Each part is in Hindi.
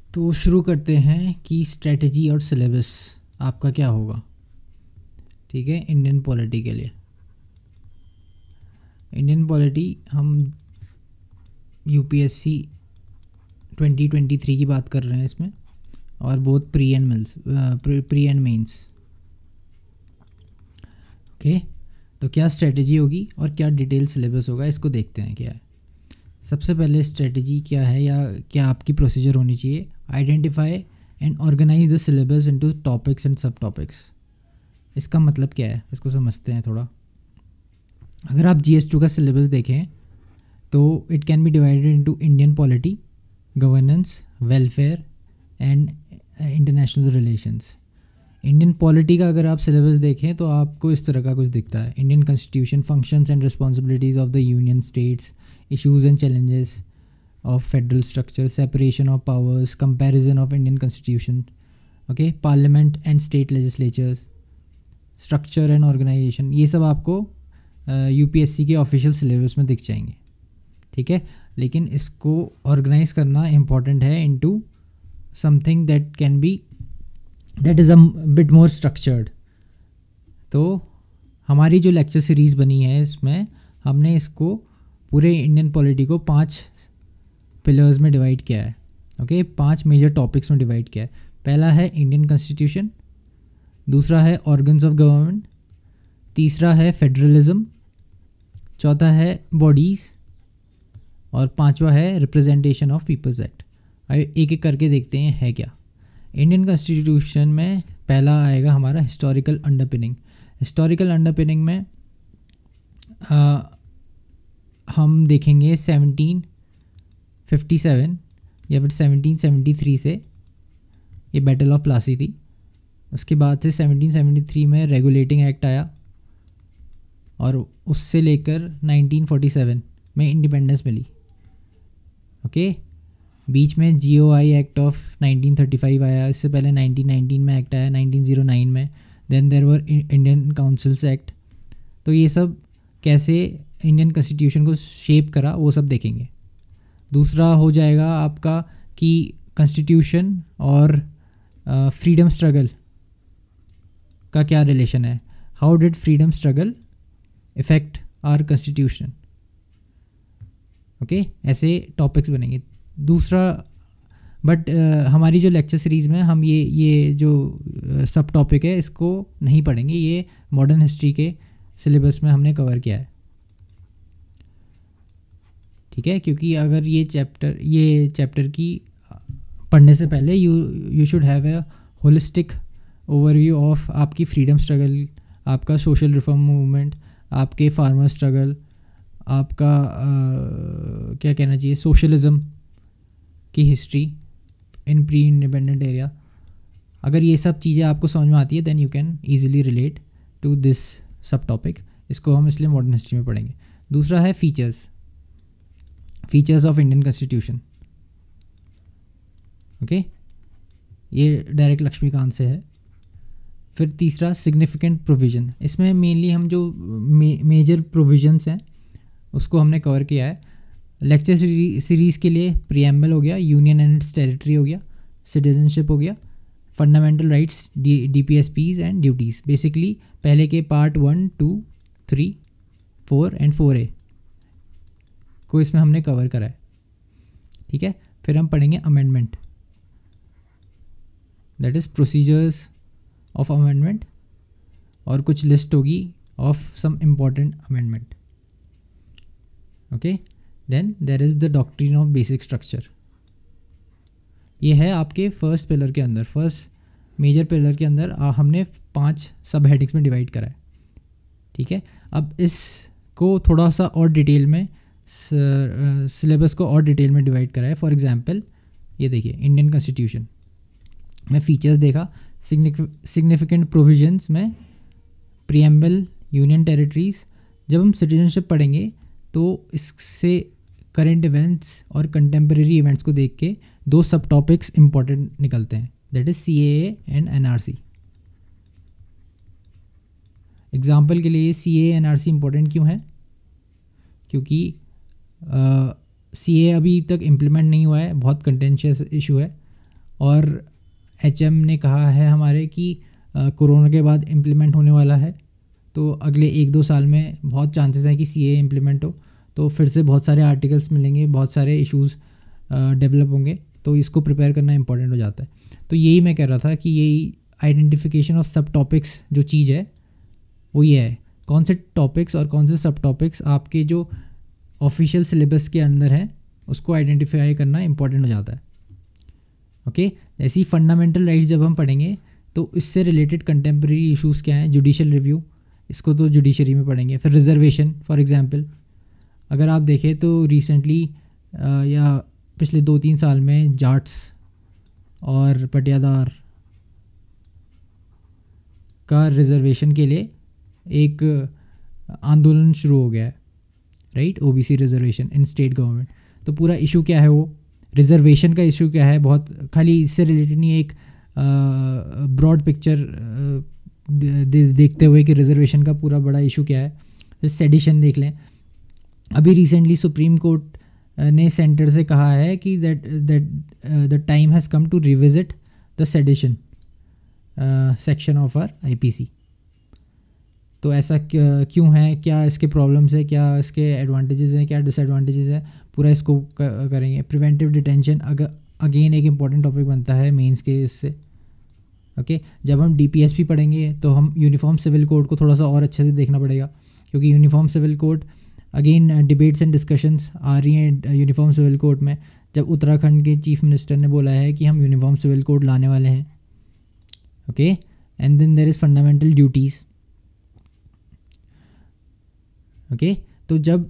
तो शुरू करते हैं कि स्ट्रेटजी और सिलेबस आपका क्या होगा। ठीक है, इंडियन पॉलिटी के लिए। इंडियन पॉलिटी हम यूपीएससी 2023 की बात कर रहे हैं इसमें, और both pre and mains. Okay, तो क्या स्ट्रेटजी होगी और क्या डिटेल सिलेबस होगा, इसको देखते हैं क्या है। सबसे पहले स्ट्रेटजी क्या है या क्या आपकी प्रोसीजर होनी चाहिए। Identify and organise the syllabus into topics and sub topics. इसका मतलब क्या है, इसको समझते हैं थोड़ा। अगर आप GS2 का सिलेबस देखें तो it can be divided into Indian polity, governance, welfare and international relations. Indian polity का अगर आप सिलेबस देखें तो आपको इस तरह का कुछ दिखता है। Indian constitution, functions and responsibilities of the union states, issues and challenges of federal structure, separation of powers, comparison of Indian constitution, okay, parliament and state legislatures, structure and organisation. ये सब आपको यूपीएससी के ऑफिशियल सिलेबस में दिख जाएंगे। ठीक है, लेकिन इसको ऑर्गेनाइज करना इम्पॉर्टेंट है into something that is a bit more structured. तो हमारी जो लेक्चर सीरीज़ बनी है इसमें हमने इसको पूरे इंडियन पॉलिटी को 5 पिलर्स में डिवाइड किया है। ओके, 5 मेजर टॉपिक्स में डिवाइड किया है। पहला है इंडियन कॉन्स्टिट्यूशन, दूसरा है ऑर्गन्स ऑफ गवर्नमेंट, तीसरा है फेडरलिज्म, चौथा है बॉडीज़, और पांचवा है रिप्रेजेंटेशन ऑफ पीपल्स एक्ट। एक एक करके देखते हैं है क्या। इंडियन कॉन्स्टिट्यूशन में पहला आएगा हमारा हिस्टोरिकल अंडरपिनिंग। हिस्टोरिकल अंडरपिनिंग में हम देखेंगे 1757 या फिर 1773 से ये बैटल ऑफ प्लासी थी। उसके बाद से 1773 में रेगुलेटिंग एक्ट आया और उससे लेकर 1947 में इंडिपेंडेंस मिली। ओके, बीच में GOI एक्ट ऑफ 1935 आया, इससे पहले 1919 में एक्ट आया, 1909 में। Then there were Indian councils act. तो ये सब कैसे इंडियन कॉन्स्टिट्यूशन को शेप करा वो सब देखेंगे। दूसरा हो जाएगा आपका कि कॉन्स्टिट्यूशन और फ्रीडम स्ट्रगल का क्या रिलेशन है। How did freedom struggle affect our constitution. Okay, ऐसे टॉपिक्स बनेंगे। दूसरा हमारी जो लेक्चर सीरीज़ में हम ये जो सब टॉपिक है इसको नहीं पढ़ेंगे, ये मॉडर्न हिस्ट्री के सिलेबस में हमने कवर किया है। ठीक है, क्योंकि अगर ये चैप्टर की पढ़ने से पहले you should have a holistic overview of आपकी फ्रीडम स्ट्रगल, आपका सोशल रिफॉर्म मूवमेंट, आपके फार्मर स्ट्रगल, आपका क्या कहना चाहिए, सोशलिज्म की history in pre independent area. अगर ये सब चीज़ें आपको समझ में आती है then you can easily relate to this sub topic. इसको हम इसलिए मॉडर्न हिस्ट्री में पढ़ेंगे। दूसरा है features of Indian constitution. Okay, ये डायरेक्ट लक्ष्मीकांत से है। फिर तीसरा सिग्निफिकेंट प्रोविज़न। इसमें मेनली हम जो मेजर प्रोविजंस हैं उसको हमने कवर किया है। लेक्चर सीरीज़ के लिए प्रीएम्बल हो गया, यूनियन एंड इट्स टेरिटरी हो गया, सिटीजनशिप हो गया, fundamental rights, DPSPs and duties. Basically पहले के पार्ट 1, 2, 3, 4 एंड 4A को इसमें हमने कवर करा है। ठीक है, फिर हम पढ़ेंगे amendment, that is procedures of amendment, और कुछ लिस्ट होगी of some important amendment. Okay, then there is the doctrine of basic structure. ये है आपके फर्स्ट पिलर के अंदर, फर्स्ट मेजर पिलर के अंदर हमने 5 सब हेडिंग्स में डिवाइड करा है। ठीक है, अब इसको थोड़ा सा और डिटेल में सिलेबस को और डिटेल में डिवाइड करा है। फॉर एग्जांपल ये देखिए, इंडियन कॉन्स्टिट्यूशन में फीचर्स देखा, सिग्निफिकेंट प्रोविजंस में प्रीएम्बल, यूनियन टेरिटरीज। जब हम सिटीजनशिप पढ़ेंगे तो इससे करेंट इवेंट्स और कंटेम्प्रेरी इवेंट्स को देख के 2 सब टॉपिक्स इंपॉर्टेंट निकलते हैं, that is CAA and NRC। Example के लिए CAA NRC इंपॉर्टेंट क्यों है, क्योंकि CAA अभी तक इम्प्लीमेंट नहीं हुआ है, बहुत कंटेंशियस इशू है, और HM ने कहा है हमारे कि कोरोना के बाद इम्प्लीमेंट होने वाला है, तो अगले 1-2 साल में बहुत चांसेस हैं कि CAA इम्प्लीमेंट हो, तो फिर से बहुत सारे आर्टिकल्स मिलेंगे, बहुत सारे इश्यूज़ डेवलप होंगे, तो इसको प्रिपेयर करना इंपॉर्टेंट हो जाता है। तो यही मैं कह रहा था कि यही आइडेंटिफिकेशन ऑफ सब टॉपिक्स जो चीज़ है वो ये है, कौन से टॉपिक्स और कौन से सब टॉपिक्स आपके जो ऑफिशियल सिलेबस के अंदर हैं उसको आइडेंटिफाई करना इंपॉर्टेंट हो जाता है। ओके, ऐसी फंडामेंटल राइट्स जब हम पढ़ेंगे तो इससे रिलेटेड कंटेम्प्रेरी इश्यूज़ क्या हैं, जुडिशल रिव्यू, इसको तो जुडिशरी में पढ़ेंगे। फिर रिजर्वेशन फॉर एग्जांपल, अगर आप देखें तो रिसेंटली या पिछले 2-3 साल में जाट्स और पटियादार का रिजर्वेशन के लिए एक आंदोलन शुरू हो गया है, राइट, OBC रिजर्वेशन इन स्टेट गवर्नमेंट। तो पूरा इशू क्या है, वो रिजर्वेशन का इशू क्या है, बहुत खाली इससे रिलेटेड नहीं, एक ब्रॉड पिक्चर देखते हुए कि रिजर्वेशन का पूरा बड़ा इशू क्या है। सेडिशन देख लें, अभी रिसेंटली सुप्रीम कोर्ट ने सेंटर से कहा है कि that the time has come to revisit the sedition section of our IPC। तो ऐसा क्यों है, क्या इसके प्रॉब्लम्स है, क्या इसके एडवांटेजेस हैं, क्या डिसएडवांटेजेस हैं, पूरा इसको करेंगे। प्रिवेंटिव डिटेंशन अगेन एक इम्पॉर्टेंट टॉपिक बनता है मेंस के इससे। ओके, जब हम DPSP पढ़ेंगे तो हम यूनिफॉर्म सिविल कोड को थोड़ा सा और अच्छे से देखना पड़ेगा, क्योंकि uniform civil code again debates and discussions आ रही हैं यूनिफॉर्म सिविल कोड में। जब उत्तराखंड के चीफ मिनिस्टर ने बोला है कि हम यूनिफॉर्म सिविल कोड लाने वाले हैं। Okay, and then there is fundamental duties. Okay, तो जब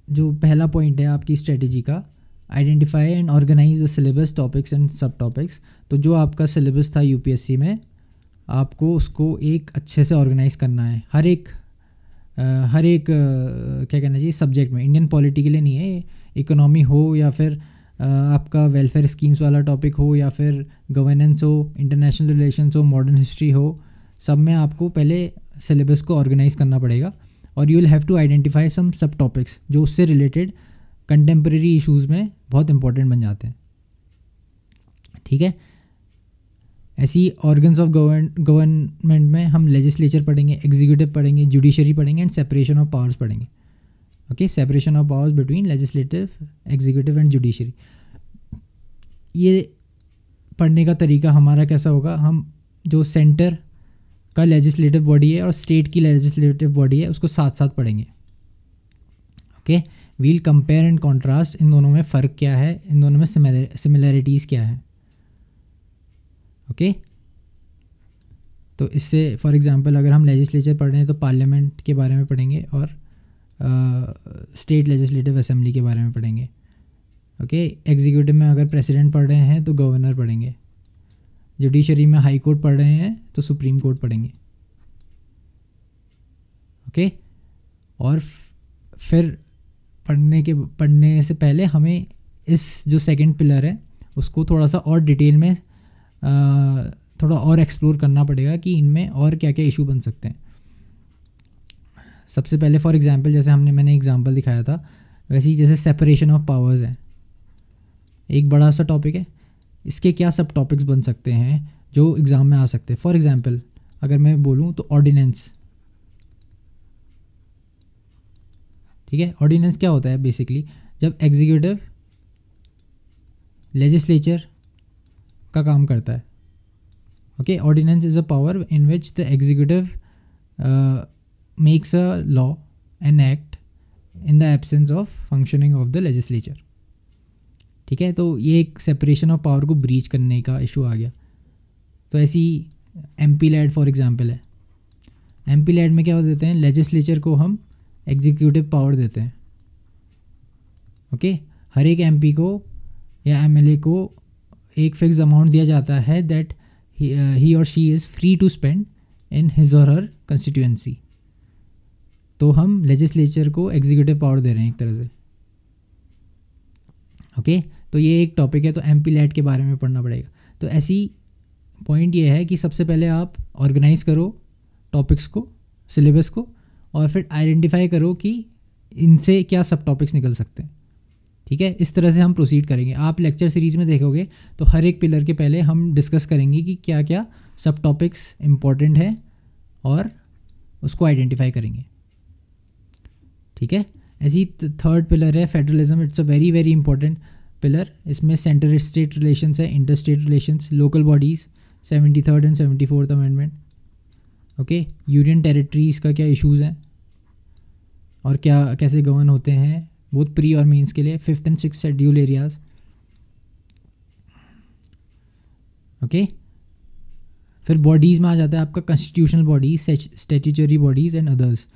जो पहला पॉइंट है आपकी स्ट्रेटेजी का, identify and organise the syllabus, topics and sub topics. तो जो आपका सिलेबस था UPSC में, आपको उसको एक अच्छे से ऑर्गेनाइज करना है। हर एक क्या कहना चाहिए सब्जेक्ट में, इंडियन पॉलिटी के लिए नहीं है, इकोनॉमी हो या फिर आपका वेलफेयर स्कीम्स वाला टॉपिक हो या फिर गवर्नेंस हो, इंटरनेशनल रिलेशंस हो, मॉडर्न हिस्ट्री हो, सब में आपको पहले सिलेबस को ऑर्गेनाइज करना पड़ेगा। और you will have to identify some subtopics जो उससे रिलेटेड कंटेम्प्रेरी इश्यूज़ में बहुत इंपॉर्टेंट बन जाते हैं। ठीक है, ऐसी ऑर्गन्स ऑफ गवर्नमेंट में हम लेजिस्लेचर पढ़ेंगे, एग्जीक्यूटिव पढ़ेंगे, जुडिशरी पढ़ेंगे एंड सेपरेशन ऑफ पावर्स पढ़ेंगे। Okay, separation of powers between legislative, executive and judiciary. ये पढ़ने का तरीका हमारा कैसा होगा, हम जो सेंटर का लेजिस्लेटिव बॉडी है और स्टेट की लेजिस्लेटिव बॉडी है उसको साथ साथ पढ़ेंगे। Okay, we'll compare and contrast, इन दोनों में फ़र्क क्या है, इन दोनों में सिमिलैरिटीज़ क्या है। ओके, तो इससे फॉर एग्जांपल अगर हम लेजिस्लेचर पढ़ रहे हैं तो पार्लियामेंट के बारे में पढ़ेंगे और स्टेट लेजिस्लेटिव असेंबली के बारे में पढ़ेंगे। ओके, एग्जीक्यूटिव में अगर प्रेसिडेंट पढ़ रहे हैं तो गवर्नर पढ़ेंगे, जुडिशरी में हाई कोर्ट पढ़ रहे हैं तो सुप्रीम कोर्ट पढ़ेंगे। ओके, और फिर पढ़ने से पहले हमें इस जो सेकंड पिलर है उसको थोड़ा सा और डिटेल में थोड़ा और एक्सप्लोर करना पड़ेगा कि इनमें और क्या क्या इशू बन सकते हैं। सबसे पहले फॉर एग्जांपल जैसे मैंने एग्जांपल दिखाया था, वैसे ही जैसे सेपरेशन ऑफ पावर्स है, एक बड़ा सा टॉपिक है, इसके क्या सब टॉपिक्स बन सकते हैं जो एग्ज़ाम में आ सकते हैं। फॉर एग्जांपल अगर मैं बोलूँ तो ऑर्डिनेंस। ठीक है, ऑर्डिनेंस क्या होता है बेसिकली, जब एग्जीक्यूटिव लेजिस्लेचर का काम करता है। Okay, ordinance is a power in which the executive makes a law an act in the absence of functioning of the legislature. ठीक है, तो ये एक सेपरेशन ऑफ पावर को ब्रीच करने का इशू आ गया। तो ऐसी MP लैड फॉर एग्जांपल है, MP लैड में क्या देते हैं, लेजिस्लेचर को हम एग्जीक्यूटिव पावर देते हैं। ओके, हर एक MP को या MLA को एक फिक्स अमाउंट दिया जाता है that he or she is free to spend in his or her constituency. तो हम लेजिस्लेचर को एग्जीक्यूटिव पावर दे रहे हैं एक तरह से। ओके, तो ये एक टॉपिक है, तो MP लैड के बारे में पढ़ना पड़ेगा। तो ऐसी पॉइंट ये है कि सबसे पहले आप ऑर्गेनाइज करो टॉपिक्स को, सिलेबस को, और फिर आइडेंटिफाई करो कि इनसे क्या सब टॉपिक्स निकल सकते हैं। ठीक है, इस तरह से हम प्रोसीड करेंगे। आप लेक्चर सीरीज़ में देखोगे तो हर एक पिलर के पहले हम डिस्कस करेंगे कि क्या क्या सब टॉपिक्स इम्पॉर्टेंट है और उसको आइडेंटिफाई करेंगे। ठीक है, ऐसी थर्ड पिलर है federalism. It's a very very important pillar. इसमें सेंटर स्टेट रिलेशंस है, inter state relations, local bodies, 73rd and 74th amendment. Okay, union territories का क्या इश्यूज़ हैं और क्या कैसे गवर्न होते हैं, बोथ प्री और मेंस के लिए। 5th and 6th schedule areas. Okay, फिर बॉडीज़ में आ जाता है आपका constitutional bodies, statutory bodies and others.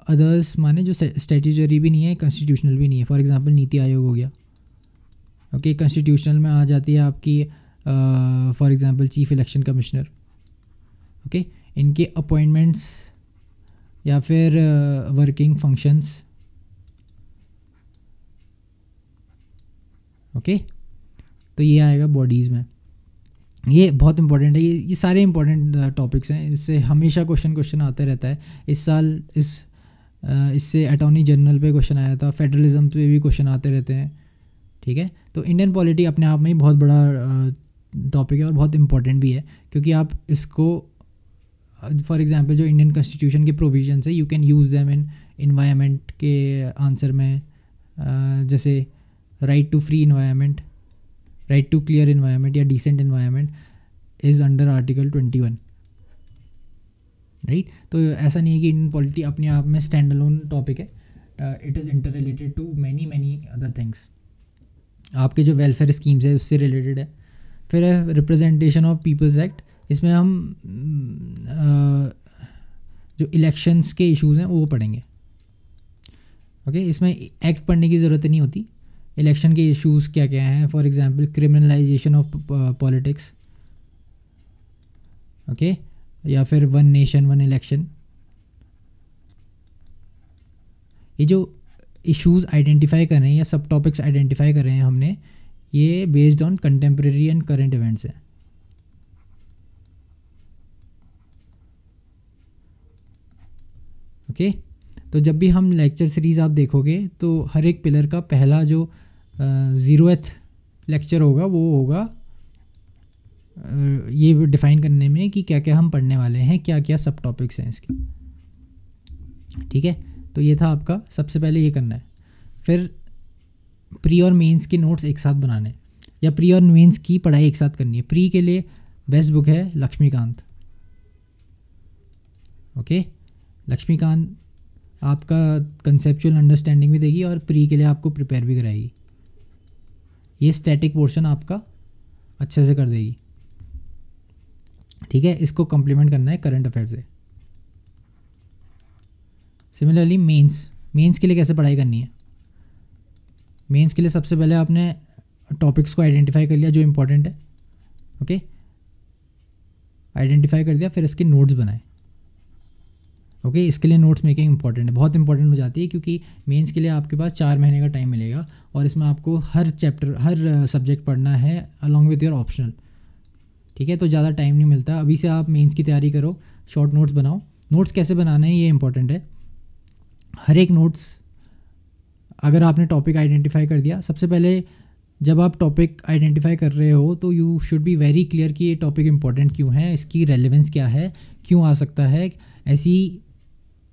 Others माने जो स्टैट्यूटरी भी नहीं है, कॉन्स्टिट्यूशनल भी नहीं है। फॉर एग्जांपल नीति आयोग हो गया। ओके, कॉन्स्टिट्यूशनल में आ जाती है आपकी for example chief election commissioner. Okay, इनके अपॉइंटमेंट्स या फिर वर्किंग फंक्शंस। ओके, तो ये आएगा बॉडीज़ में। ये बहुत इंपॉर्टेंट है, ये सारे इंपॉर्टेंट टॉपिक्स हैं। इससे हमेशा क्वेश्चन आते रहता है। इस साल इससे अटॉर्नी जनरल पे क्वेश्चन आया था, फेडरलिज्म पे भी क्वेश्चन आते रहते हैं। ठीक है, तो इंडियन पॉलिटी अपने आप में ही बहुत बड़ा टॉपिक है और बहुत इंपॉर्टेंट भी है, क्योंकि आप इसको फॉर एग्जांपल जो इंडियन कॉन्स्टिट्यूशन के प्रोविजंस है, you can use them in environment के आंसर में। जैसे right to free environment, right to clear environment या decent environment is under article 21। Right, तो ऐसा नहीं है कि इंडियन पॉलिटी अपने आप में स्टैंड अलोन टॉपिक है। It is inter related to many many other things. आपके जो वेलफेयर स्कीम्स है उससे रिलेटेड है। फिर है रिप्रेजेंटेशन ऑफ पीपल्स एक्ट। इसमें हम जो इलेक्शंस के इश्यूज़ हैं वो पढ़ेंगे। ओके, इसमें एक्ट पढ़ने की ज़रूरत नहीं होती। इलेक्शन के इश्यूज़ क्या क्या हैं, for example criminalisation of politics. Okay, या फिर वन नेशन वन इलेक्शन। ये जो इश्यूज़ आइडेंटिफाई कर रहे हैं या सब टॉपिक्स आइडेंटिफाई कर रहे हैं हमने, ये based on contemporary and current events है। ओके, तो जब भी हम लेक्चर सीरीज़ आप देखोगे तो हर एक पिलर का पहला जो 0th लेक्चर होगा वो होगा ये डिफ़ाइन करने में कि क्या क्या हम पढ़ने वाले हैं, क्या क्या सब टॉपिक्स हैं इसके। ठीक है, तो ये था आपका, सबसे पहले ये करना है। फिर प्री और मेंस के नोट्स एक साथ बनाने, या प्री और मेंस की पढ़ाई एक साथ करनी है। प्री के लिए बेस्ट बुक है लक्ष्मीकांत। ओके, लक्ष्मीकांत आपका कंसेप्चुअल अंडरस्टैंडिंग भी देगी और प्री के लिए आपको प्रिपेयर भी कराएगी। ये स्टैटिक पोर्शन आपका अच्छे से कर देगी। ठीक है, इसको कम्प्लीमेंट करना है करंट अफेयर से। सिमिलरली मेंस के लिए कैसे पढ़ाई करनी है। मेंस के लिए सबसे पहले आपने टॉपिक्स को आइडेंटिफाई कर लिया जो इम्पोर्टेंट है। ओके, आइडेंटिफाई कर दिया, फिर इसके नोट्स बनाए। ओके, इसके लिए नोट्स मेकिंग इंपॉर्टेंट है, बहुत इंपॉर्टेंट हो जाती है, क्योंकि मेंस के लिए आपके पास 4 महीने का टाइम मिलेगा और इसमें आपको हर चैप्टर हर सब्जेक्ट पढ़ना है अलॉन्ग विद योर ऑप्शनल। ठीक है, तो ज़्यादा टाइम नहीं मिलता। अभी से आप मेंस की तैयारी करो, शॉर्ट नोट्स बनाओ। नोट्स कैसे बनाना है ये इंपॉर्टेंट है। हर एक नोट्स, अगर आपने टॉपिक आइडेंटिफाई कर दिया, सबसे पहले जब आप टॉपिक आइडेंटिफाई कर रहे हो तो you should be very clear कि ये टॉपिक इंपॉर्टेंट क्यों है, इसकी रेलेवेंस क्या है, क्यों आ सकता है। ऐसी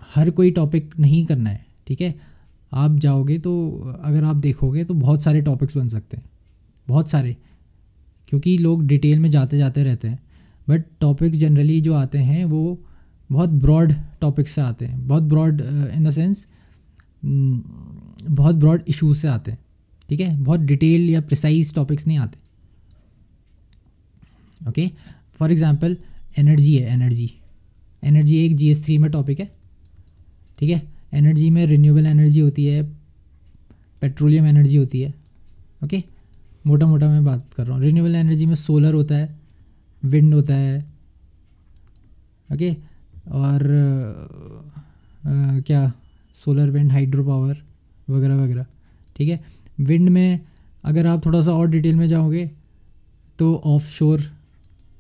हर कोई टॉपिक नहीं करना है। ठीक है, आप जाओगे तो अगर आप देखोगे तो बहुत सारे टॉपिक्स बन सकते हैं, बहुत सारे, क्योंकि लोग डिटेल में जाते जाते रहते हैं। बट टॉपिक्स जनरली जो आते हैं वो बहुत ब्रॉड टॉपिक्स से आते हैं, बहुत ब्रॉड इन द सेंस बहुत ब्रॉड इश्यूज से आते हैं। ठीक है, बहुत डिटेल या प्रिसाइज टॉपिक्स नहीं आते। ओके, फॉर एग्जांपल एनर्जी है, एनर्जी एक GS3 में टॉपिक है। ठीक है, एनर्जी में रिन्यूएबल एनर्जी होती है, पेट्रोलियम एनर्जी होती है। ओके, मोटा मोटा मैं बात कर रहा हूँ। रिन्यूएबल एनर्जी में सोलर होता है, विंड होता है। ओके, और क्या सोलर, विंड, हाइड्रो पावर वगैरह वगैरह। ठीक है, विंड में अगर आप थोड़ा सा और डिटेल में जाओगे तो ऑफ शोर,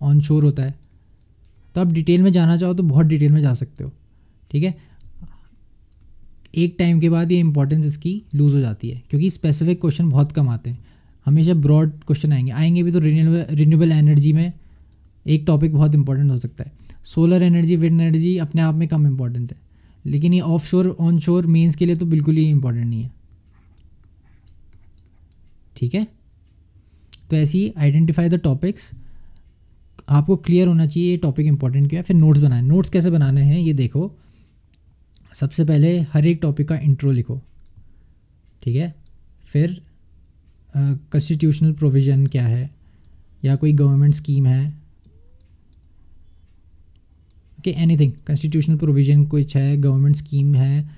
ऑन शोर होता है। तो आप डिटेल में जाना चाहो तो बहुत डिटेल में जा सकते हो। ठीक है, एक टाइम के बाद ये इंपॉर्टेंस इसकी लूज़ हो जाती है, क्योंकि स्पेसिफिक क्वेश्चन बहुत कम आते हैं, हमेशा ब्रॉड क्वेश्चन आएंगे भी तो रिन्यूएबल एनर्जी में एक टॉपिक बहुत इंपॉर्टेंट हो सकता है। सोलर एनर्जी, विंड एनर्जी अपने आप में कम इंपॉर्टेंट है, लेकिन ये ऑफ शोर ऑन शोर मेंस के लिए तो बिल्कुल ही इंपॉर्टेंट नहीं है। ठीक है, तो ऐसे ही आइडेंटिफाई द टॉपिक्स, आपको क्लियर होना चाहिए ये टॉपिक इंपॉर्टेंट क्या है। फिर नोट्स बनाए, नोट्स कैसे बनाने हैं ये देखो। सबसे पहले हर एक टॉपिक का इंट्रो लिखो, ठीक है। फिर कॉन्स्टिट्यूशनल प्रोविज़न क्या है, या कोई गवर्नमेंट स्कीम है, ओके, एनीथिंग, कॉन्स्टिट्यूशनल प्रोविज़न कुछ है, गवर्नमेंट स्कीम है,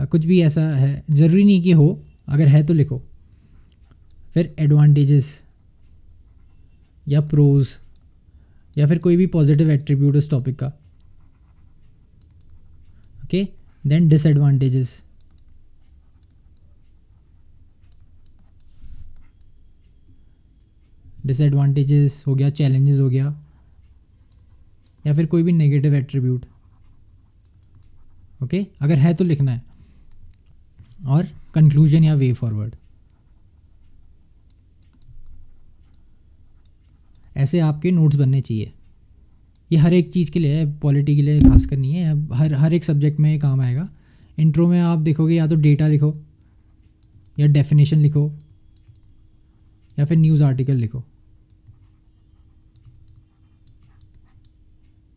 कुछ भी ऐसा है, ज़रूरी नहीं कि हो, अगर है तो लिखो। फिर एडवांटेजेस या प्रोज, या फिर कोई भी पॉजिटिव एट्रीब्यूट उस टॉपिक का, ओके। देन डिसएडवांटेजेस, डिसएडवांटेजेस हो गया, चैलेंजेस हो गया, या फिर कोई भी नेगेटिव एट्रीब्यूट, ओके, अगर है तो लिखना है। और कंक्लूजन या वे फॉरवर्ड, ऐसे आपके नोट्स बनने चाहिए। ये हर एक चीज़ के लिए है, पॉलिटी के लिए खास कर नहीं है, हर एक सब्जेक्ट में काम आएगा। इंट्रो में आप देखोगे या तो डेटा लिखो, या डेफिनेशन लिखो, या फिर न्यूज़ आर्टिकल लिखो,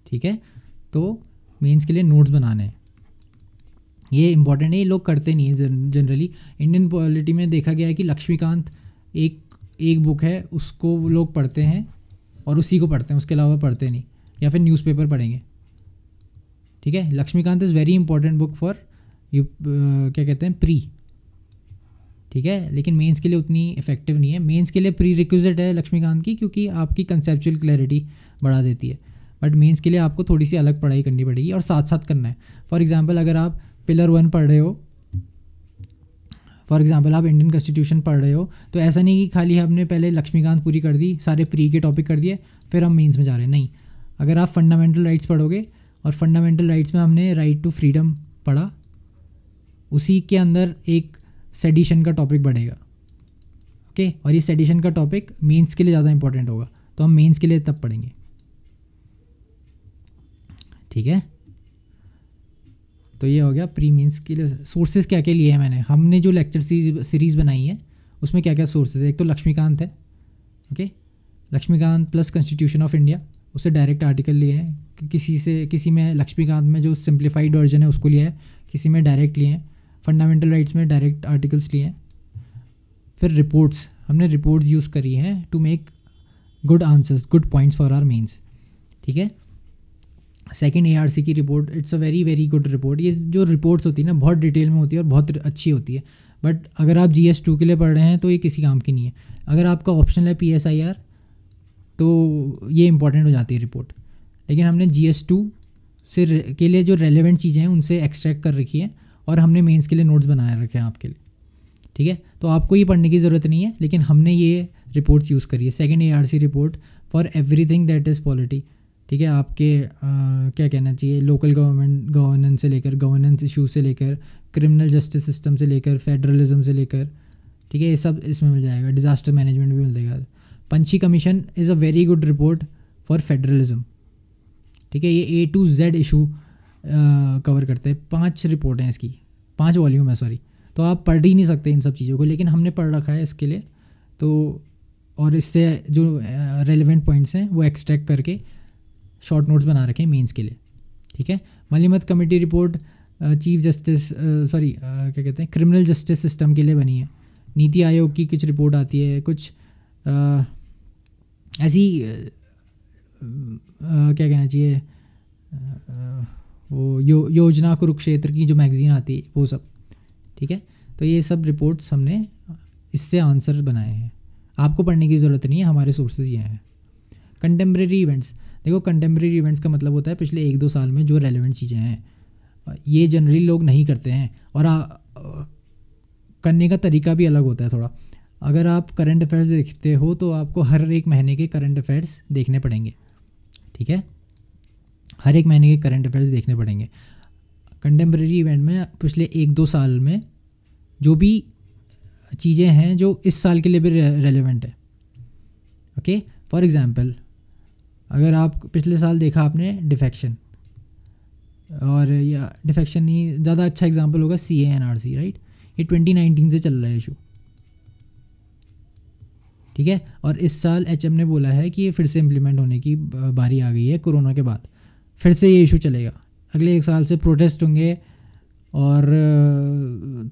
ठीक है। तो मेंस के लिए नोट्स बनाने हैं, ये इंपॉर्टेंट है, ये लोग करते नहीं है जनरली। इंडियन पॉलिटी में देखा गया है कि लक्ष्मीकांत एक बुक है, उसको लोग पढ़ते हैं और उसी को पढ़ते हैं, उसके अलावा पढ़ते नहीं, या फिर न्यूज़पेपर पढ़ेंगे, ठीक है। Laxmikanth is very important book for you, क्या कहते हैं, प्री, ठीक है, लेकिन मेंस के लिए उतनी इफेक्टिव नहीं है। मेंस के लिए प्री रिक्विजिट है लक्ष्मीकांत की, क्योंकि आपकी कंसेप्चुअल क्लैरिटी बढ़ा देती है, बट मेंस के लिए आपको थोड़ी सी अलग पढ़ाई करनी पड़ेगी और साथ साथ करना है। फॉर एग्जांपल अगर आप पिलर 1 पढ़ रहे हो, फॉर एग्जांपल आप इंडियन कॉन्स्टिट्यूशन पढ़ रहे हो, तो ऐसा नहीं कि खाली हमने पहले लक्ष्मीकांत पूरी कर दी, सारे प्री के टॉपिक कर दिए, फिर हम मेंस में जा रहे हैं, नहीं। अगर आप फंडामेंटल राइट्स पढ़ोगे, और फंडामेंटल राइट्स में हमने राइट टू फ्रीडम पढ़ा, उसी के अंदर एक सेडिशन का टॉपिक बढ़ेगा, ओके, और ये सेडिशन का टॉपिक मेंस के लिए ज़्यादा इंपॉर्टेंट होगा, तो हम मेंस के लिए तब पढ़ेंगे, ठीक है। तो ये हो गया प्री मेंस के लिए। सोर्सेज क्या क्या लिए हैं हमने जो लेक्चर सीरीज़ बनाई है उसमें क्या क्या सोर्सेज है। एक तो लक्ष्मीकांत है, okay, Laxmikanth plus constitution of India, उससे डायरेक्ट आर्टिकल लिए हैं, किसी में लक्ष्मीकांत में जो सिंप्लीफाइड वर्जन है उसको लिया है, किसी में डायरेक्ट लिए हैं, फंडामेंटल राइट्स में डायरेक्ट आर्टिकल्स लिए हैं। फिर रिपोर्ट्स, हमने रिपोर्ट्स यूज़ करी हैं to make good answers, good points for our mains, ठीक है। सेकंड ARC की report, it's a very very good report. ये जो रिपोर्ट्स होती है ना बहुत डिटेल में होती है और बहुत अच्छी होती है, बट अगर आप GS2 के लिए पढ़ रहे हैं तो ये किसी काम की नहीं है। अगर आपका ऑप्शनल है PSIR तो ये इंपॉर्टेंट हो जाती है रिपोर्ट, लेकिन हमने GS2 से के लिए जो रेलेवेंट चीज़ें हैं उनसे एक्सट्रैक्ट कर रखी है, और हमने मेंस के लिए नोट्स बनाए रखे हैं आपके लिए, ठीक है। तो आपको ये पढ़ने की ज़रूरत नहीं है, लेकिन हमने ये रिपोर्ट्स यूज़ करी है। Second ARC report for everything that is polity, ठीक है। आपके क्या कहना चाहिए, लोकल गवर्नेंस से लेकर, गवर्नेंस इशूज़ से लेकर, क्रिमिनल जस्टिस सिस्टम से लेकर, फेडरलिज्म से लेकर, ठीक है, ये सब इसमें मिल जाएगा। डिज़ास्टर मैनेजमेंट भी मिल जाएगा। पंछी commission is a very good report for federalism, ठीक है। ये A to Z issue cover करते हैं। 5 रिपोर्ट हैं इसकी, 5 वॉल्यूम है, सॉरी। तो आप पढ़ ही नहीं सकते इन सब चीज़ों को, लेकिन हमने पढ़ रखा है इसके लिए, तो और इससे जो रेलेवेंट पॉइंट्स हैं वो एक्सट्रैक्ट करके शॉर्ट नोट्स बना रखे हैं मेंस के लिए, ठीक है। Malimath committee report chief justice क्या कहते हैं, क्रिमिनल जस्टिस सिस्टम के लिए बनी है। नीति आयोग की कुछ रिपोर्ट आती है, कुछ ऐसी क्या कहना चाहिए, वो योजना कुरुक्षेत्र की जो मैगज़ीन आती है वो सब, ठीक है। तो ये सब रिपोर्ट्स हमने इससे आंसर बनाए हैं, आपको पढ़ने की ज़रूरत नहीं है, हमारे सोर्सेज ये हैं। कंटेम्प्रेरी इवेंट्स, देखो कंटेम्प्रेरी इवेंट्स का मतलब होता है पिछले 1-2 साल में जो रेलेवेंट चीज़ें हैं, ये जनरली लोग नहीं करते हैं, और करने का तरीका भी अलग होता है थोड़ा। अगर आप करंट अफेयर्स देखते हो तो आपको हर एक महीने के करंट अफेयर्स देखने पड़ेंगे, ठीक है, हर एक महीने के करंट अफेयर्स देखने पड़ेंगे। कंटेम्प्रेरी इवेंट में पिछले 1-2 साल में जो भी चीज़ें हैं जो इस साल के लिए भी रेलेवेंट है। ओके, फॉर एग्जांपल अगर आप पिछले साल देखा आपने डिफेक्शन, और या डिफेक्शन नहीं, ज़्यादा अच्छा एग्जांपल होगा CA/NRC, राइट। ये 2019 से चल रहा है इशू, ठीक है। और इस साल HM ने बोला है कि ये फिर से इम्प्लीमेंट होने की बारी आ गई है कोरोना के बाद, फिर से ये इशू चलेगा। अगले 1 साल से प्रोटेस्ट होंगे और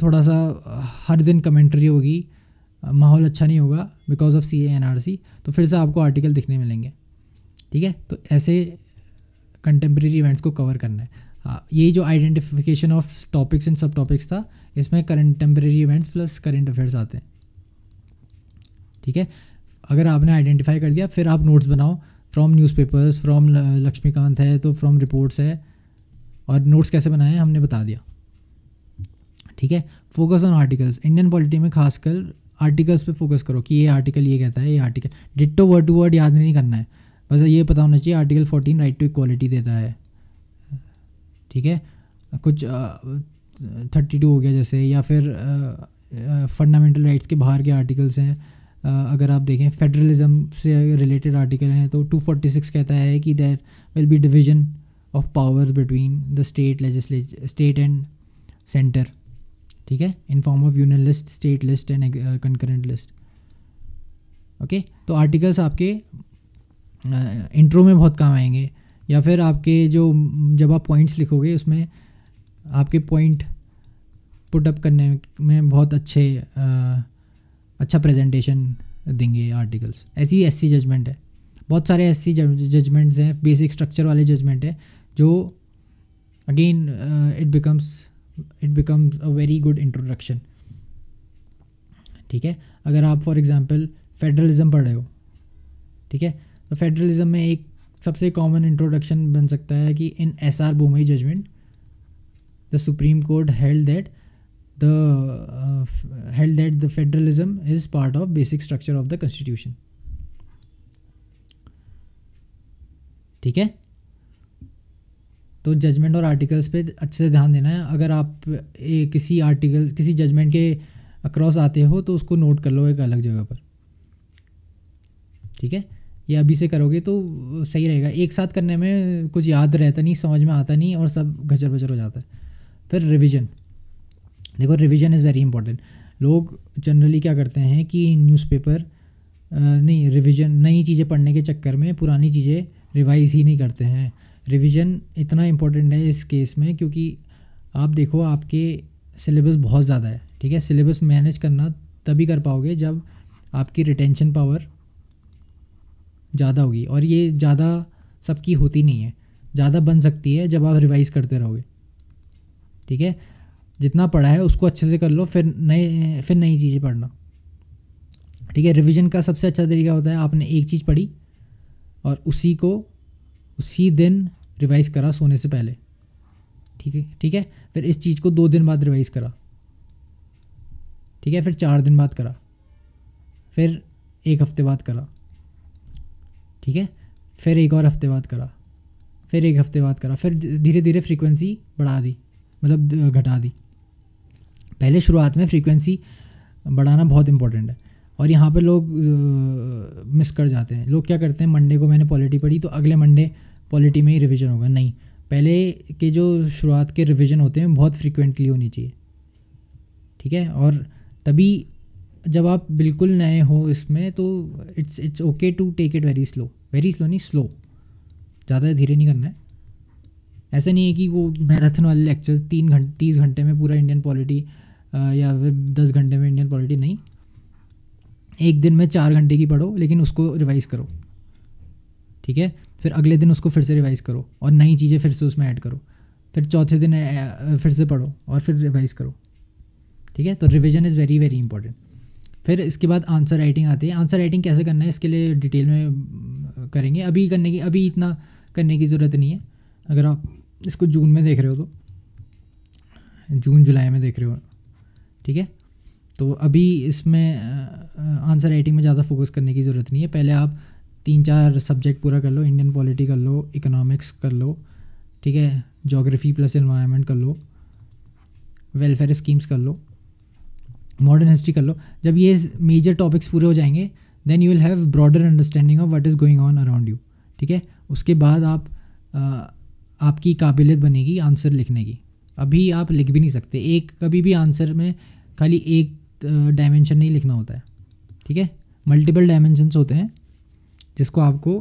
थोड़ा सा हर दिन कमेंट्री होगी, माहौल अच्छा नहीं होगा बिकॉज ऑफ CA/NRC, तो फिर से आपको आर्टिकल दिखने मिलेंगे, ठीक है। तो ऐसे कंटेम्प्रेरी इवेंट्स को कवर करना है। यही जो identification of topics and sub topics था, इसमें contemporary events plus current affairs आते हैं, ठीक है। अगर आपने आइडेंटिफाई कर दिया, फिर आप नोट्स बनाओ फ्रॉम न्यूज़पेपर्स, फ्रॉम लक्ष्मीकांत है तो फ्रॉम रिपोर्ट्स है, और नोट्स कैसे बनाए हमने बता दिया, ठीक है। Focus on articles, Indian polity में खासकर आर्टिकल्स पे फोकस करो कि ये आर्टिकल ये कहता है, ये article ditto word to word याद नहीं करना है, बस ये पता होना चाहिए आर्टिकल 14 राइट टू इक्वालिटी देता है, ठीक है। कुछ 32 हो गया जैसे, या फिर फंडामेंटल राइट्स के बाहर के आर्टिकल्स हैं। अगर आप देखें फेडरलिज्म से रिलेटेड आर्टिकल हैं तो 246 कहता है कि there will be division of powers between the state and centre, ठीक है, in form of union list, state list and concurrent list. Okay, तो आर्टिकल्स आपके इंट्रो में बहुत काम आएंगे, या फिर आपके जो जब आप पॉइंट्स लिखोगे उसमें आपके पॉइंट पुट अप करने में बहुत अच्छा प्रेजेंटेशन देंगे आर्टिकल्स। ऐसी ही SC जजमेंट है, बहुत सारे SC जजमेंट्स हैं, बेसिक स्ट्रक्चर वाले जजमेंट है, जो again it becomes a very good introduction, ठीक है। अगर आप फॉर एग्जांपल फेडरलिज्म पढ़ रहे हो, ठीक है, तो फेडरलिज्म में एक सबसे कॉमन इंट्रोडक्शन बन सकता है कि in SR Bommai judgement the supreme court held that the federalism is part of basic structure of the constitution, ठीक है। तो जजमेंट और आर्टिकल्स पे अच्छे से ध्यान देना है। अगर आप किसी जजमेंट के अक्रॉस आते हो तो उसको नोट कर लो एक अलग जगह पर, ठीक है। ये अभी से करोगे तो सही रहेगा, एक साथ करने में कुछ याद रहता नहीं, समझ में आता नहीं और सब गचर बचर हो जाता है। फिर रिवीजन, देखो रिवीजन इज़ वेरी इंपॉर्टेंट। लोग जनरली क्या करते हैं कि न्यूज़पेपर नहीं, रिवीजन नई चीज़ें पढ़ने के चक्कर में पुरानी चीज़ें रिवाइज़ ही नहीं करते हैं। रिवीजन इतना इम्पोर्टेंट है इस केस में, क्योंकि आप देखो आपके सिलेबस बहुत ज़्यादा है, ठीक है। सिलेबस मैनेज करना तभी कर पाओगे जब आपकी रिटेंशन पावर ज़्यादा होगी, और ये ज़्यादा सबकी होती नहीं है, ज़्यादा बन सकती है जब आप रिवाइज़ करते रहोगे, ठीक है। जितना पढ़ा है उसको अच्छे से कर लो, फिर नई चीज़ें पढ़ना, ठीक है। रिवीजन का सबसे अच्छा तरीका होता है आपने एक चीज़ पढ़ी और उसी दिन रिवाइज़ करा सोने से पहले, ठीक है। फिर इस चीज़ को 2 दिन बाद रिवाइज़ करा, ठीक है। फिर 4 दिन बाद करा, फिर 1 हफ्ते बाद करा, ठीक है। फिर 1 और हफ्ते बाद करा, फिर 1 हफ्ते बाद करा, फिर धीरे धीरे फ्रीक्वेंसी बढ़ा दी, मतलब घटा दी। पहले शुरुआत में फ्रीक्वेंसी बढ़ाना बहुत इंपॉर्टेंट है, और यहाँ पे लोग मिस कर जाते हैं। लोग क्या करते हैं, मंडे को मैंने पॉलिटी पढ़ी तो अगले मंडे पॉलिटी में ही रिवीजन होगा, नहीं। पहले के जो शुरुआत के रिवीजन होते हैं बहुत फ्रीक्वेंटली होनी चाहिए, ठीक है। और तभी जब आप बिल्कुल नए हो इसमें तो it's okay to take it very slow नहीं, स्लो, ज़्यादा धीरे नहीं करना है। ऐसा नहीं है कि वो मैराथन वाले लेक्चर 30 घंटे में पूरा इंडियन पॉलिटी या फिर 10 घंटे में इंडियन पॉलिटी, नहीं। एक दिन में 4 घंटे की पढ़ो, लेकिन उसको रिवाइज़ करो, ठीक है। फिर अगले दिन उसको फिर से रिवाइज़ करो और नई चीज़ें फिर से उसमें ऐड करो, फिर चौथे दिन फिर से पढ़ो और फिर रिवाइज़ करो, ठीक है। तो revision is very very important. फिर इसके बाद आंसर राइटिंग आती है। आंसर राइटिंग कैसे करना है इसके लिए डिटेल में करेंगे, अभी इतना करने की ज़रूरत नहीं है। अगर आप इसको जून में देख रहे हो तो जून जुलाई में देख रहे हो, ठीक है। तो अभी इसमें आंसर राइटिंग में ज़्यादा फोकस करने की ज़रूरत नहीं है। पहले आप 3-4 सब्जेक्ट पूरा कर लो, इंडियन पॉलिटी कर लो, इकोनॉमिक्स कर लो, ठीक है, जोग्राफी प्लस एनवायरनमेंट कर लो, वेलफेयर स्कीम्स कर लो, मॉडर्न हिस्ट्री कर लो। जब ये मेजर टॉपिक्स पूरे हो जाएंगे then you will have broader understanding of what is going on around you. ठीक है, उसके बाद आपकी काबिलियत बनेगी आंसर लिखने की। अभी आप लिख भी नहीं सकते, एक कभी भी आंसर में खाली एक डायमेंशन नहीं लिखना होता है। ठीक है, मल्टीपल डायमेंशंस होते हैं जिसको आपको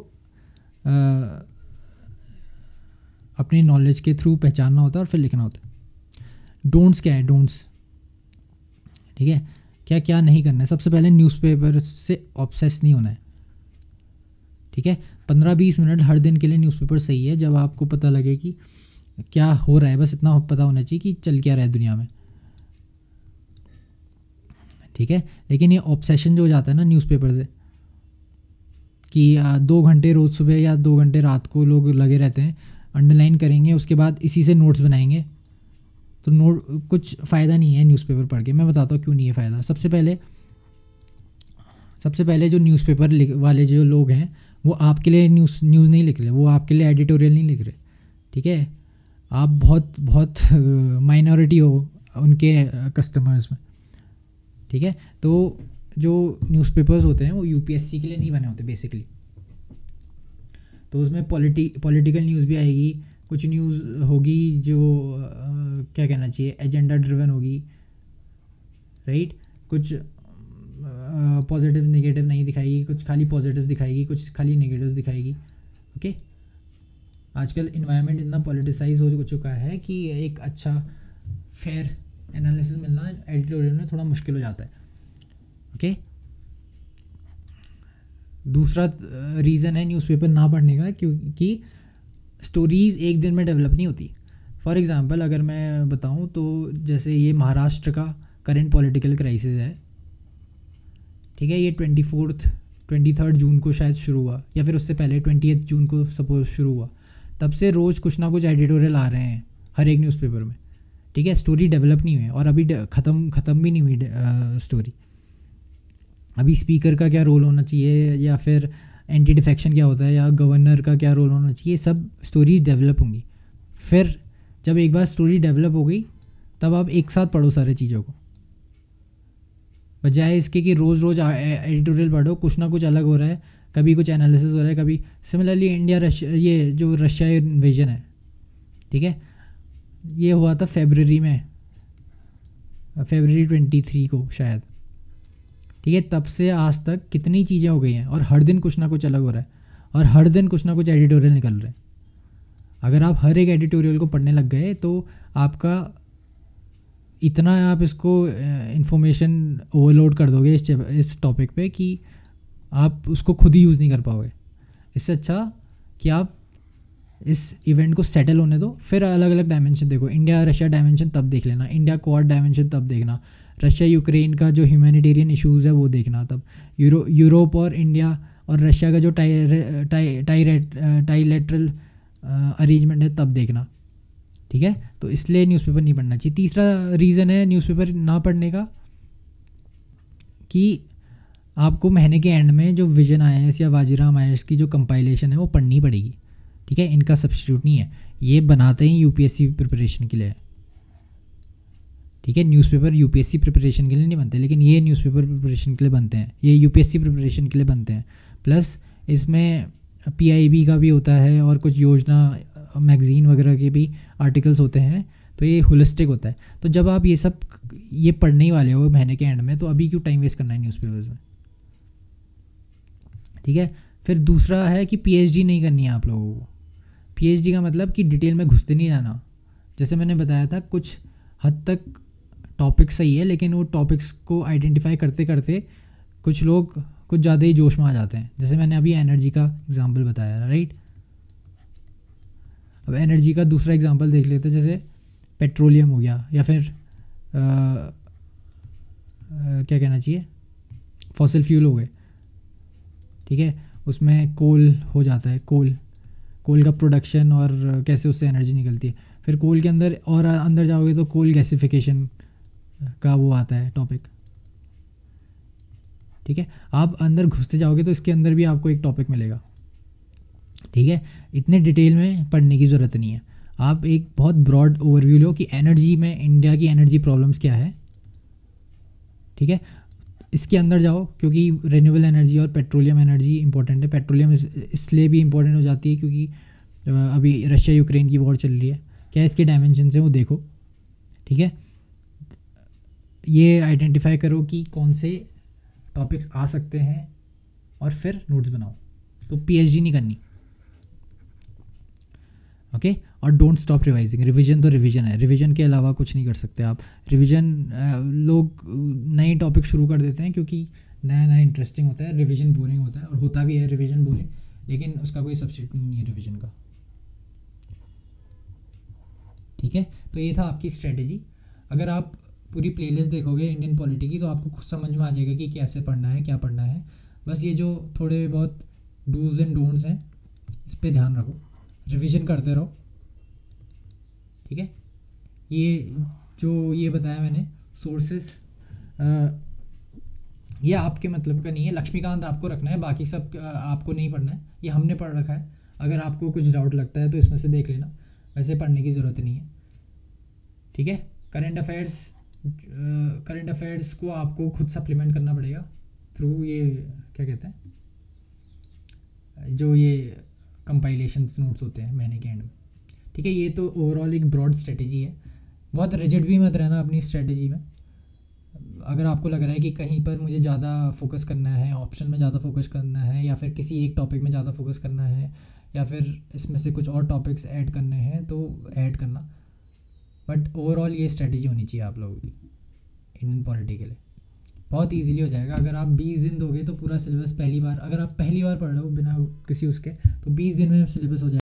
अपनी नॉलेज के थ्रू पहचानना होता है और फिर लिखना होता है। डोंट्स क्या है, डोंट्स, ठीक है, क्या क्या नहीं करना है। सबसे पहले न्यूज़पेपर से ऑब्सेस नहीं होना है। ठीक है, 15-20 मिनट हर दिन के लिए न्यूज़पेपर सही है, जब आपको पता लगे कि क्या हो रहा है, बस इतना पता होना चाहिए कि चल क्या रहा है दुनिया में। ठीक है, लेकिन ये ऑब्सेशन जो हो जाता है ना न्यूज़पेपर से, कि 2 घंटे रोज़ सुबह या 2 घंटे रात को लोग लगे रहते हैं, अंडरलाइन करेंगे, उसके बाद इसी से नोट्स बनाएंगे, तो नोट कुछ फ़ायदा नहीं है न्यूज़पेपर पढ़ के। मैं बताता हूँ क्यों नहीं है फ़ायदा। सबसे पहले जो न्यूज़पेपर वाले जो लोग हैं वो आपके लिए न्यूज़ नहीं लिख रहे, वो आपके लिए एडिटोरियल नहीं लिख रहे। ठीक है, आप बहुत माइनॉरिटी हो उनके कस्टमर्स में। ठीक है, तो जो न्यूज़पेपर्स होते हैं वो यूपीएससी के लिए नहीं बने होते बेसिकली। तो उसमें पॉलिटिकल न्यूज़ भी आएगी, कुछ न्यूज़ होगी जो क्या कहना चाहिए, एजेंडा ड्रिवन होगी, राइट। कुछ पॉजिटिव नेगेटिव नहीं दिखाएगी, कुछ खाली पॉजिटिव दिखाएगी, कुछ खाली नेगेटिव दिखाएगी। ओके, आजकल इन्वायरमेंट इतना पॉलिटिसाइज हो चुका है कि एक अच्छा फेयर एनालिसिस मिलना एडिटोरियल में थोड़ा मुश्किल हो जाता है। ओके, दूसरा रीज़न है न्यूज़पेपर ना पढ़ने का, क्योंकि स्टोरीज़ एक दिन में डेवलप नहीं होती। फॉर एग्ज़ाम्पल अगर मैं बताऊं तो जैसे ये महाराष्ट्र का करंट पॉलिटिकल क्राइसिस है। ठीक है, ये 23 जून को शायद शुरू हुआ, या फिर उससे पहले 20 जून को सपोज शुरू हुआ। तब से रोज़ कुछ ना कुछ एडिटोरियल आ रहे हैं हर एक न्यूज़पेपर में। ठीक है, स्टोरी डेवलप नहीं हुई है, और अभी ख़त्म भी नहीं हुई स्टोरी। अभी स्पीकर का क्या रोल होना चाहिए, या फिर एंटी डिफेक्शन क्या होता है, या गवर्नर का क्या रोल होना चाहिए, सब स्टोरीज डेवलप होंगी। फिर जब एक बार स्टोरी डेवलप हो गई तब आप एक साथ पढ़ो सारे चीज़ों को, बजाय इसके कि रोज़ एडिटोरियल पढ़ो, कुछ ना कुछ अलग हो रहा है, कभी कुछ एनालिसिस हो रहा है, कभी सिमिलरली ये जो रशिया इन्वेजन है, ठीक है, ये हुआ था फरवरी 23 को शायद। ठीक है, तब से आज तक कितनी चीज़ें हो गई हैं, और हर दिन कुछ ना कुछ अलग हो रहा है, और हर दिन कुछ ना कुछ एडिटोरियल निकल रहे हैं। अगर आप हर एक एडिटोरियल को पढ़ने लग गए तो आपका इतना आप इसको इंफॉर्मेशन ओवरलोड कर दोगे इस टॉपिक पे कि आप उसको खुद ही यूज़ नहीं कर पाओगे। इससे अच्छा कि आप इस इवेंट को सेटल होने दो, फिर अलग अलग डायमेंशन देखो। इंडिया रशिया डायमेंशन तब देख लेना, इंडिया क्वाड डायमेंशन तब देखना, रशिया यूक्रेन का जो ह्यूमैनिटेरियन इश्यूज़ है वो देखना तब, यूरोप और इंडिया और रशिया का जो टाइलेटरल अरेंजमेंट है तब देखना। ठीक है, तो इसलिए न्यूज़पेपर नहीं पढ़ना चाहिए। तीसरा रीज़न है न्यूज़पेपर ना पढ़ने का कि आपको महीने के एंड में जो विजन आईएएस या वाजीराम आईएएस की जो कंपाइलेशन है वो पढ़नी पड़ेगी। ठीक है, इनका सब्स्टिट्यूट नहीं है, ये बनाते ही यूपीएससी प्रिपरेशन के लिए। ठीक है, न्यूज़पेपर यूपीएससी प्रिपरेशन के लिए नहीं बनते, लेकिन ये न्यूज़पेपर प्रिपरेशन के लिए बनते हैं, ये यूपीएससी प्रिपरेशन के लिए बनते हैं। प्लस इसमें पीआईबी का भी होता है और कुछ योजना मैगज़ीन वगैरह के भी आर्टिकल्स होते हैं, तो ये होलिस्टिक होता है। तो जब आप ये पढ़ने ही वाले हो महीने के एंड में, तो अभी क्यों टाइम वेस्ट करना है न्यूज़पेपर्स में। ठीक है, फिर दूसरा है कि पीएचडी नहीं करनी है आप लोगों को। पीएचडी का मतलब कि डिटेल में घुसते नहीं जाना। जैसे मैंने बताया था, कुछ हद तक टॉपिक सही है, लेकिन वो टॉपिक्स को आइडेंटिफाई करते करते कुछ लोग कुछ ज़्यादा ही जोश में आ जाते हैं। जैसे मैंने अभी एनर्जी का एग्जांपल बताया, राइट। अब एनर्जी का दूसरा एग्जांपल देख लेते हैं, जैसे पेट्रोलियम हो गया, या फिर क्या कहना चाहिए, फॉसिल फ्यूल हो गए। ठीक है, उसमें कोल हो जाता है, कोल का प्रोडक्शन और कैसे उससे एनर्जी निकलती है। फिर कोल के अंदर और अंदर जाओगे तो कोल गैसिफिकेशन का वो आता है टॉपिक। ठीक है, आप अंदर घुसते जाओगे तो इसके अंदर भी आपको एक टॉपिक मिलेगा। ठीक है, इतने डिटेल में पढ़ने की ज़रूरत नहीं है। आप एक बहुत ब्रॉड ओवरव्यू लो कि एनर्जी में इंडिया की एनर्जी प्रॉब्लम्स क्या है, ठीक है। इसके अंदर जाओ क्योंकि रिन्यूएबल एनर्जी और पेट्रोलियम एनर्जी इंपॉर्टेंट है। पेट्रोलियम इसलिए भी इंपॉर्टेंट हो जाती है क्योंकि अभी रशिया यूक्रेन की वॉर चल रही है, क्या इसके डायमेंशन हैं वो देखो, ठीक है। ये आइडेंटिफाई करो कि कौन से टॉपिक्स आ सकते हैं और फिर नोट्स बनाओ। तो पीएचडी नहीं करनी, ओके। और डोंट स्टॉप रिवाइजिंग, रिवीजन तो रिवीजन है, रिवीजन के अलावा कुछ नहीं कर सकते आप। रिवीजन लोग नए टॉपिक शुरू कर देते हैं क्योंकि नया नया इंटरेस्टिंग होता है, रिवीजन बोरिंग होता है, और होता भी है रिवीजन बोरिंग, लेकिन उसका कोई सब्स्टिट्यूट नहीं है रिवीजन का, ठीक है। तो ये था आपकी स्ट्रेटेजी। अगर आप पूरी प्लेलिस्ट देखोगे इंडियन पॉलिटी की तो आपको खुद समझ में आ जाएगा कि कैसे पढ़ना है, क्या पढ़ना है। बस ये जो थोड़े बहुत डूज एंड डोंट्स हैं इस पर ध्यान रखो, रिवीजन करते रहो, ठीक है। ये जो ये बताया मैंने सोर्सेस, ये आपके मतलब का नहीं है, लक्ष्मीकांत आपको रखना है, बाकी सब आपको नहीं पढ़ना है, ये हमने पढ़ रखा है। अगर आपको कुछ डाउट लगता है तो इसमें से देख लेना, वैसे पढ़ने की ज़रूरत नहीं है, ठीक है। करंट अफेयर्स को आपको खुद सप्लीमेंट करना पड़ेगा थ्रू ये क्या कहते हैं, जो ये कंपाइलेशन नोट्स होते हैं महीने के एंड में, ठीक है। ये तो ओवरऑल एक ब्रॉड स्ट्रेटजी है, बहुत रिजिड भी मत रहना अपनी स्ट्रेटजी में। अगर आपको लग रहा है कि कहीं पर मुझे ज़्यादा फोकस करना है, ऑप्शन में ज़्यादा फोकस करना है, या फिर किसी एक टॉपिक में ज़्यादा फोकस करना है, या फिर इसमें से कुछ और टॉपिक्स ऐड करने हैं तो ऐड करना, बट ओवरऑल ये स्ट्रेटजी होनी चाहिए आप लोगों की इंडियन पॉलिटी के लिए। बहुत इजीली हो जाएगा। अगर आप 20 दिन दोगे तो पूरा सिलेबस पहली बार, अगर आप पहली बार पढ़ रहे हो बिना किसी उसके, तो 20 दिन में सिलेबस हो जाएगा।